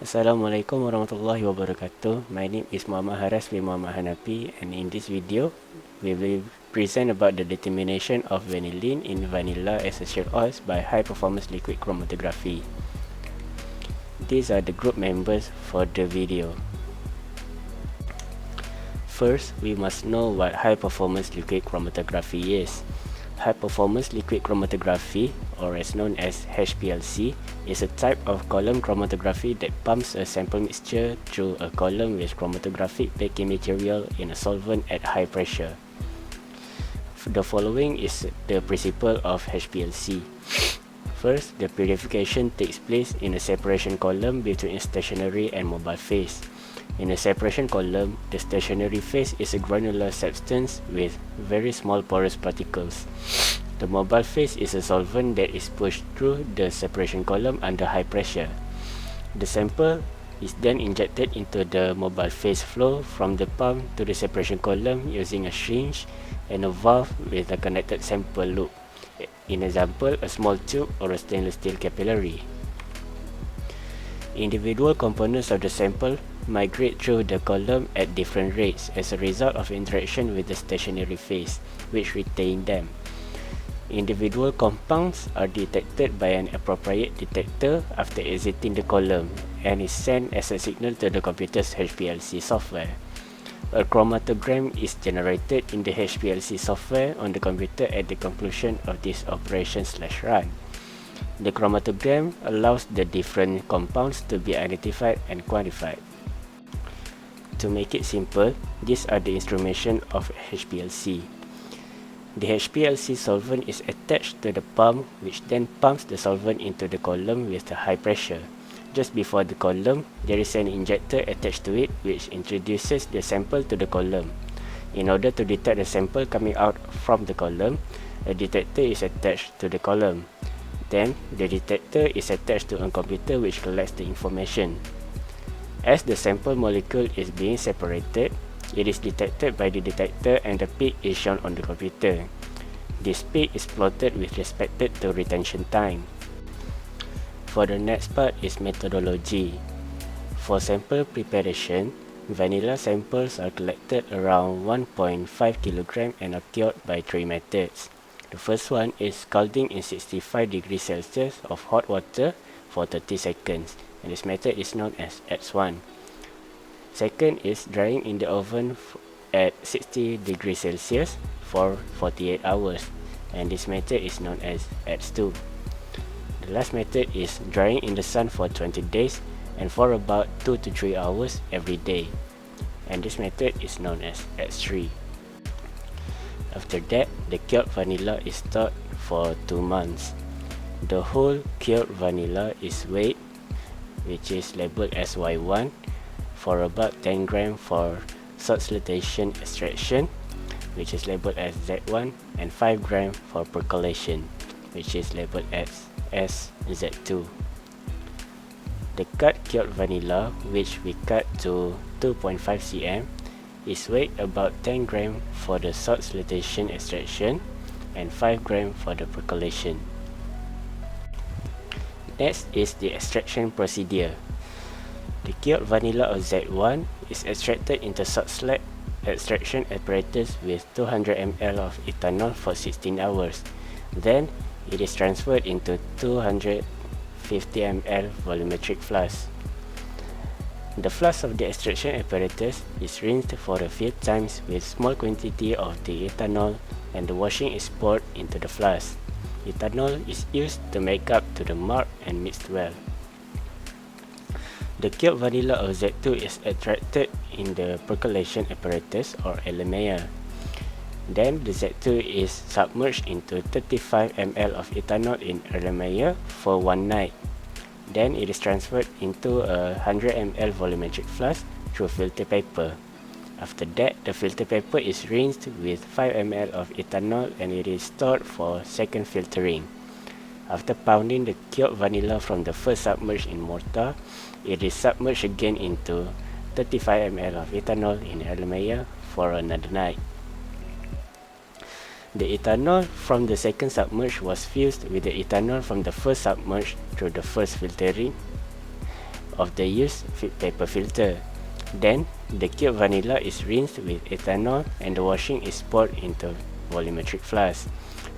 Assalamualaikum warahmatullahi wabarakatuh. My name is Muhammad Haras bin Muhammad Hanafi, and in this video we will present about the determination of vanillin in vanilla essential oils by high performance liquid chromatography. These are the group members for the video. First, we must know what high performance liquid chromatography is. High performance liquid chromatography, or as known as HPLC, is a type of column chromatography that pumps a sample mixture through a column with chromatographic baking material in a solvent at high pressure. The following is the principle of HPLC. First, the purification takes place in a separation column between stationary and mobile phase. In a separation column, the stationary phase is a granular substance with very small porous particles. The mobile phase is a solvent that is pushed through the separation column under high pressure. The sample is then injected into the mobile phase flow from the pump to the separation column using a syringe and a valve with a connected sample loop. In example, a small tube or a stainless steel capillary. Individual components of the sample migrate through the column at different rates as a result of interaction with the stationary phase, which retain them. Individual compounds are detected by an appropriate detector after exiting the column and is sent as a signal to the computer's HPLC software. A chromatogram is generated in the HPLC software on the computer at the conclusion of this operation/run. The chromatogram allows the different compounds to be identified and quantified. To make it simple, these are the instrumentation of HPLC. The HPLC solvent is attached to the pump, which then pumps the solvent into the column with a high pressure. Just before the column, there is an injector attached to it which introduces the sample to the column. In order to detect the sample coming out from the column, a detector is attached to the column. Then, the detector is attached to a computer which collects the information. As the sample molecule is being separated, it is detected by the detector and the peak is shown on the computer. This peak is plotted with respect to retention time. For the next part is methodology. For sample preparation, vanilla samples are collected around 1.5 kg and are cured by 3 methods. The first one is scalding in 65 degrees Celsius of hot water for 30 seconds, and this method is known as X1. Second is drying in the oven at 60 degrees Celsius for 48 hours, and this method is known as X2. The last method is drying in the sun for 20 days and for about 2 to 3 hours every day, and this method is known as X3. After that, the cured vanilla is stored for 2 months. The whole cured vanilla is weighed, which is labeled as Y1, for about 10 grams for salt siltation extraction, which is labeled as Z1, and 5 grams for percolation, which is labeled as SZ2. The cut cured vanilla, which we cut to 2.5 cm, is weighed about 10 grams for the salt siltation extraction and 5 grams for the percolation. Next is the extraction procedure. The cured vanilla of Z1 is extracted into salt slag extraction apparatus with 200 ml of ethanol for 16 hours. Then, it is transferred into 250 ml volumetric flask. The flask of the extraction apparatus is rinsed for a few times with small quantity of the ethanol, and the washing is poured into the flask. Ethanol is used to make up to the mark and mixed well. The cured vanilla of Z2 is extracted in the percolation apparatus or LMAR. Then the Z2 is submerged into 35 ml of ethanol in LMAR for 1 night. Then it is transferred into a 100 ml volumetric flask through filter paper. After that, the filter paper is rinsed with 5 ml of ethanol and it is stored for second filtering. After pounding the cured vanilla from the first submerge in mortar, it is submerged again into 35 ml of ethanol in LMAR for another night. The ethanol from the second submerge was fused with the ethanol from the first submerge through the first filtering of the used paper filter. Then, the cured vanilla is rinsed with ethanol and the washing is poured into volumetric flask.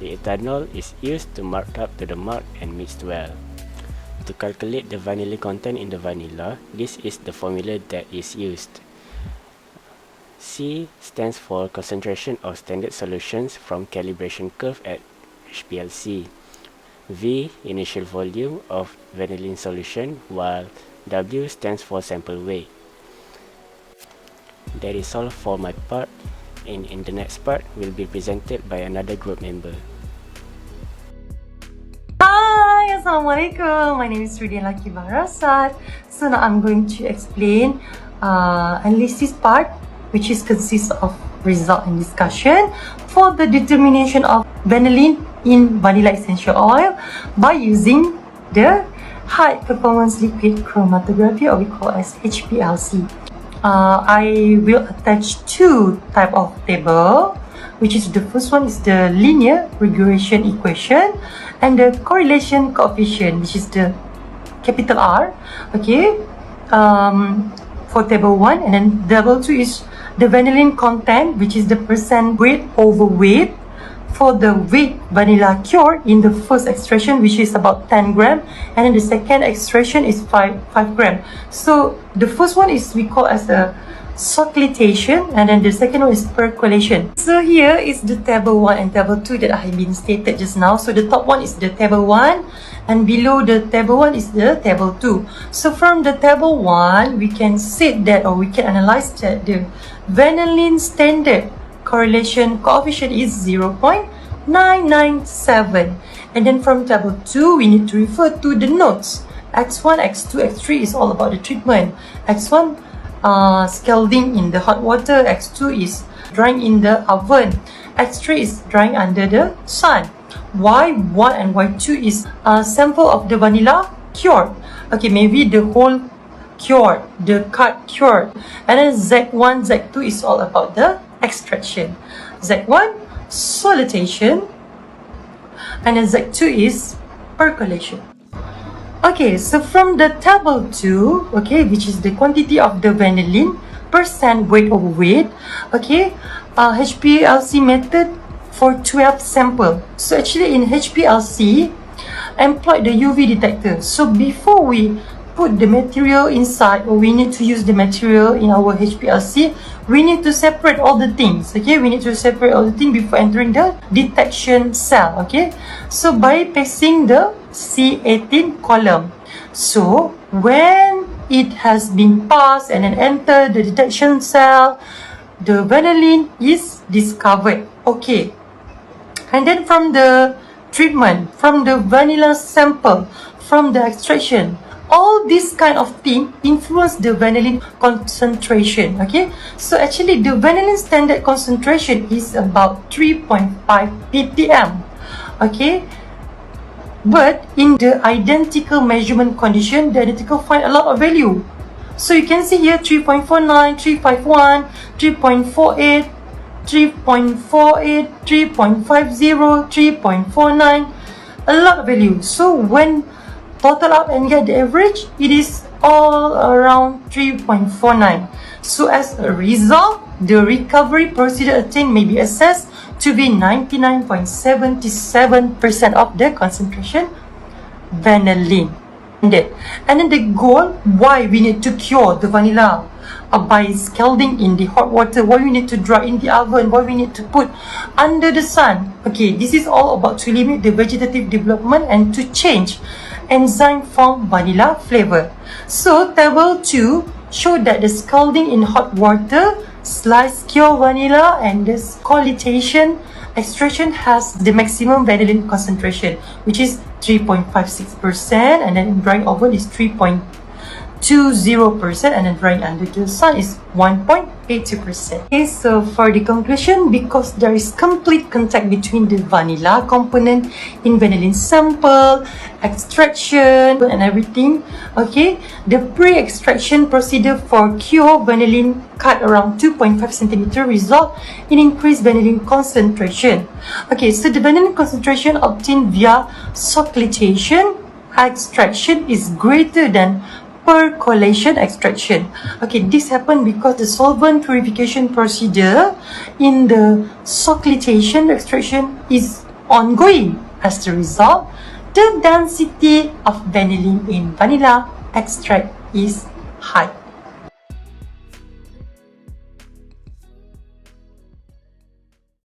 The ethanol is used to mark up to the mark and mixed well. To calculate the vanillin content in the vanilla, this is the formula that is used. C stands for concentration of standard solutions from calibration curve at HPLC. V, initial volume of vanillin solution, while W stands for sample weight. That is all for my part, and in the next part will be presented by another group member. Hi, Assalamualaikum. My name is Rudian Laki Barasat. So now I'm going to explain analysis part, which is consists of result and discussion for the determination of vanillin in vanilla essential oil by using the high performance liquid chromatography, or we call as HPLC. I will attach two type of table, which is the first one is the linear regression equation and the correlation coefficient, which is the capital R. Okay, for table 1, and then table 2 is the vanillin content, which is the percent weight over weight for the weight vanilla cure in the first extraction, which is about 10 gram, and then the second extraction is 5 gram. So the first one is we call as the solidification, and then the second one is percolation. So here is the table 1 and table 2 that I have been stated just now. So the top one is the table 1 and below the table 1 is the table 2. So from the table 1 we can say that, or we can analyze that the vanillin standard correlation coefficient is 0.997, and then from table 2 we need to refer to the notes. X1, X2, X3 is all about the treatment. X1 scalding in the hot water, X2 is drying in the oven, X3 is drying under the sun. Y1 and Y2 is a sample of the vanilla cured. Okay, maybe the whole cured, the cut cured, and then Z1, Z2 is all about the extraction. Z1 solidification, and then Z2 is percolation. Okay, so from the table 2, okay, which is the quantity of the vanillin percent weight over weight, okay, HPLC method for 12 sample. So actually in HPLC employed the UV detector. So before we put the material inside, or we need to use the material in our HPLC, we need to separate all the things. Okay, we need to separate all the things before entering the detection cell. Okay, so by placing the C18 column, so when it has been passed and then enter the detection cell, the vanillin is discovered. Okay, and then from the treatment, from the vanilla sample, from the extraction, all this kind of thing influence the vanillin concentration. Okay, so actually the vanillin standard concentration is about 3.5 ppm. Okay, but in the identical measurement condition, the identical find a lot of value. So you can see here 3.49, 351, 3.48, 3.48, 3.50, 3.49, a lot of value. So when total up and get the average, it is all around 3.49. So as a result, the recovery procedure attained may be assessed to be 99.77% of the concentration vanillin. And then the goal, why we need to cure the vanilla by scalding in the hot water, why we need to dry in the oven, why we need to put under the sun. Okay, this is all about to limit the vegetative development and to change enzyme form vanilla flavor. So table 2 show that the scalding in hot water, sliced cure vanilla, and the solidification extraction has the maximum vanillin concentration, which is 3.56%, and then in drying oven is 3.20%, and then drying under the sun is 1.82%. Okay, so for the conclusion, because there is complete contact between the vanilla component in vanillin sample, extraction and everything, okay, the pre-extraction procedure for cure vanillin cut around 2.5 cm result in increased vanillin concentration. Okay, so the vanillin concentration obtained via solidification extraction is greater than percolation extraction. Okay, this happened because the solvent purification procedure in the soclitation extraction is ongoing. As a result, the density of vanillin in vanilla extract is high.